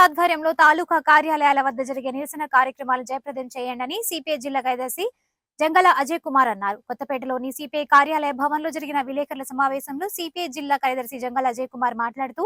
ఆధ్వర్యంలో తాలూకా కార్యాలయాల వద్ద జరిగే నిరసన కార్యక్రమాలు జయప్రదం చేయండి సిపిఐ జిల్లా కార్యదర్శి జంగల అజయ్ కుమార్ అన్నారు. కొత్తపేటలోని సిపిఐ కార్యాలయ భవన్లో జరిగిన విలేకరుల సమావేశంలో సిపిఐ జిల్లా కార్యదర్శి జంగల అజయ్ కుమార్ మాట్లాడుతూ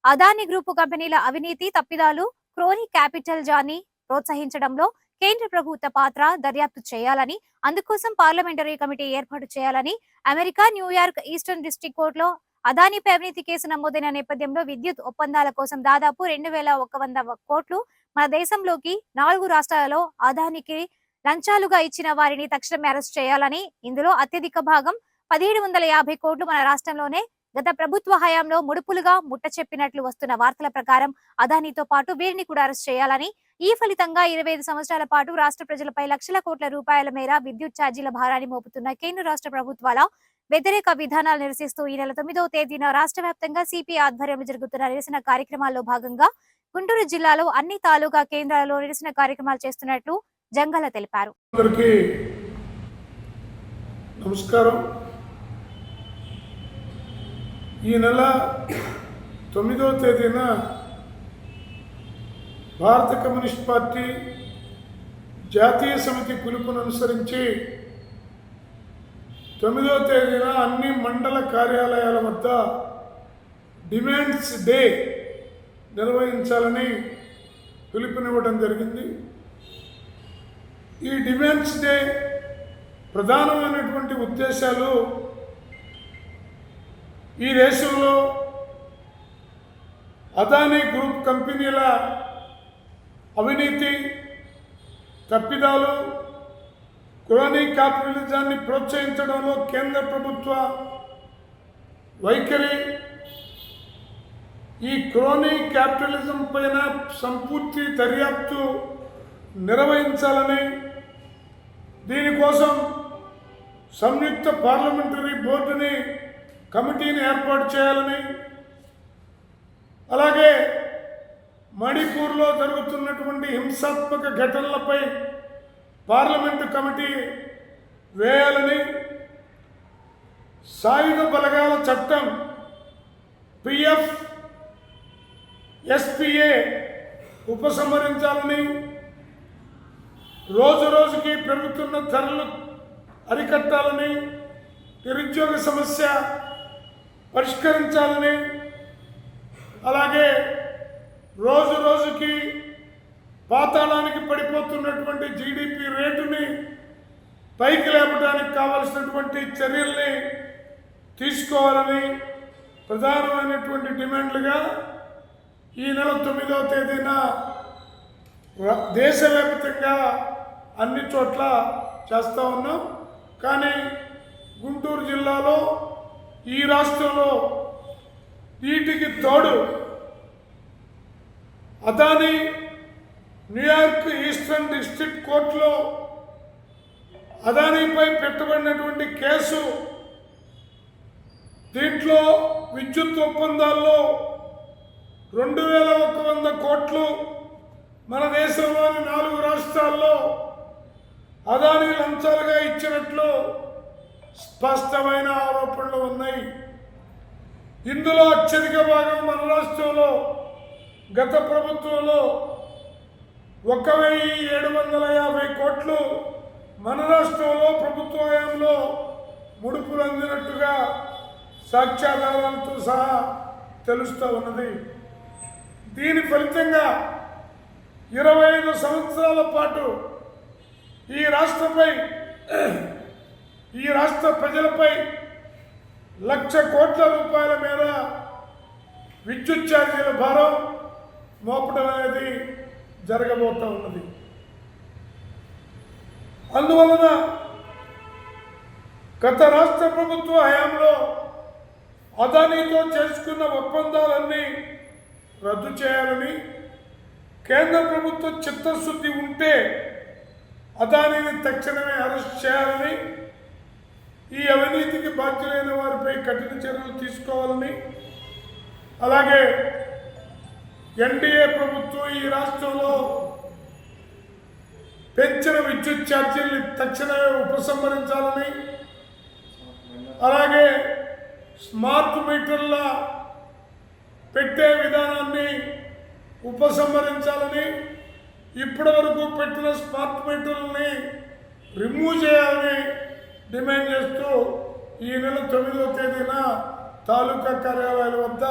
అదానీ గ్రూపు కంపెనీల అవినీతి తప్పిదాలు, క్రోనీ క్యాపిటల్ జాని ప్రోత్సహించడంలో కేంద్ర ప్రభుత్వ పాత్ర దర్యాప్తు చేయాలని, అందుకోసం పార్లమెంటరీ కమిటీ ఏర్పాటు చేయాలని, అమెరికా న్యూయార్క్ ఈస్టర్న్ డిస్ట్రిక్ట్ కోర్టులో అదానీపై అవినీతి కేసు నమోదైన నేపథ్యంలో విద్యుత్ ఒప్పందాల కోసం దాదాపు 2100 కోట్లు మన దేశంలోకి 4 రాష్ట్రాలలో అదానికి లంచాలుగా ఇచ్చిన వారిని తక్షణమే అరెస్ట్ చేయాలని, ఇందులో అత్యధిక భాగం 1750 కోట్లు మన రాష్ట్రంలోనే గత ప్రభుత్వ హయాంలో ముడుపులుగా ముట్ట చెప్పినట్లు వస్తున్న వార్తల ప్రకారం అదానీతో పాటు వీరిని కూడా అరెస్ట్ చేయాలని, ఈ ఫలితంగా 25 సంవత్సరాల పాటు రాష్ట్ర ప్రజలపై లక్షల కోట్ల రూపాయల మేర విద్యుత్ ఛార్జీల భారాన్ని మోపుతున్న కేంద్ర రాష్ట్ర ప్రభుత్వాల వ్యతిరేక విధానాలు నిరసిస్తూ ఈ నెల 9వ తేదీన రాష్ట్ర వ్యాప్తంగా సిపిఐ ఆధ్వర్యంలో జరుగుతున్న నిరసన కార్యక్రమాల్లో భాగంగా గుంటూరు జిల్లాలో అన్ని తాలూకా కేంద్రాలలో నిరసన కార్యక్రమాలు చేస్తున్నట్లు జంగల తెలిపారు. నమస్కారం. ఈ నెల 9వ తేదీన భారత కమ్యూనిస్ట్ పార్టీ జాతీయ సమితి పిలుపును అనుసరించి 9వ తేదీన అన్ని మండల కార్యాలయాల వద్ద డిమాండ్స్ డే నిర్వహించాలని పిలుపునివ్వడం జరిగింది. ఈ డిమాండ్స్ డే ప్రధానమైనటువంటి ఉద్దేశాలు ఈ దేశంలో అదానీ గ్రూప్ కంపెనీల అవినీతి తప్పిదాలు, క్రోనీ క్యాపిటలిజాన్ని ప్రోత్సహించడంలో కేంద్ర ప్రభుత్వ వైఖరి, ఈ క్రోనీ క్యాపిటలిజం పైన సంపూర్తి దర్యాప్తు నిర్వహించాలని, దీనికోసం సంయుక్త పార్లమెంటరీ బోర్డుని కమిటీని ఏర్పాటు చేయాలని, అలాగే మణిపూర్లో జరుగుతున్నటువంటి హింసాత్మక ఘటనలపై పార్లమెంటు కమిటీ వేయాలని, సాయుధ బలగాల చట్టం పిఎఫ్ ఎస్పిఏ ఉపసంహరించాలని, రోజు రోజుకి పెరుగుతున్న ధరలు అరికట్టాలని, నిరుద్యోగ సమస్య పరిష్కరించాలని, అలాగే రోజు రోజుకి పాతాళానికి పడిపోతున్నటువంటి జీడిపి రేటుని పైకి లేపడానికి కావలసినటువంటి చర్యల్ని తీసుకోవాలని ప్రధానమైనటువంటి డిమాండ్లుగా ఈ నెల 9వ తేదీన దేశవ్యాప్తంగా అన్ని చోట్ల చేస్తూ ఉన్నాం. కానీ గుంటూరు జిల్లాలో, ఈ రాష్ట్రంలో వీటికి తోడు అదానీ న్యూయార్క్ ఈస్టర్న్ డిస్ట్రిక్ట్ కోర్టులో అదానీపై పెట్టబడినటువంటి కేసు, దీంట్లో విద్యుత్ ఒప్పందాల్లో 2100 కోట్లు మన దేశంలోని 4 రాష్ట్రాల్లో అదానీ లంచాలుగా ఇచ్చినట్లు స్పష్టమైన ఆరోపణలు ఉన్నాయి. ఇందులో అత్యధిక భాగం మన రాష్ట్రంలో గత ప్రభుత్వంలో 1750 కోట్లు మన రాష్ట్రంలో ప్రభుత్వ హయాంలో ముడుపులు అందినట్టుగా సాక్ష్యాధారాలతో సహా తెలుస్తూ ఉన్నది. దీని ఫలితంగా 25 సంవత్సరాల పాటు ఈ రాష్ట్ర ప్రజలపై 1,00,000 కోట్ల రూపాయల మేర విద్యుత్ ఛార్జీల భారం మోపడం అనేది జరగబోతూ ఉన్నది. అందువలన గత రాష్ట్ర ప్రభుత్వ హయాంలో అదానీతో చేసుకున్న ఒప్పందాలన్నీ రద్దు చేయాలని, కేంద్ర ప్రభుత్వ చిత్తశుద్ధి ఉంటే అదానీని తక్షణమే అరెస్ట్ చేయాలని, ఈ అవినీతికి బాధ్యులైన వారిపై కఠిన చర్యలు తీసుకోవాలని, అలాగే ఎన్డీఏ ప్రభుత్వం ఈ రాష్ట్రంలో పెంచిన విద్యుత్ ఛార్జీల్ని తక్షణమే ఉపసంహరించాలని, అలాగే స్మార్ట్ మీటర్ల పెట్టే విధానాన్ని ఉపసంహరించాలని, ఇప్పటి వరకు పెట్టిన స్మార్ట్ మీటర్లని రిమూవ్ చేయాలని డిమాండ్ చేస్తూ ఈ నెల 9వ తేదీన తాలూకా కార్యాలయాల వద్ద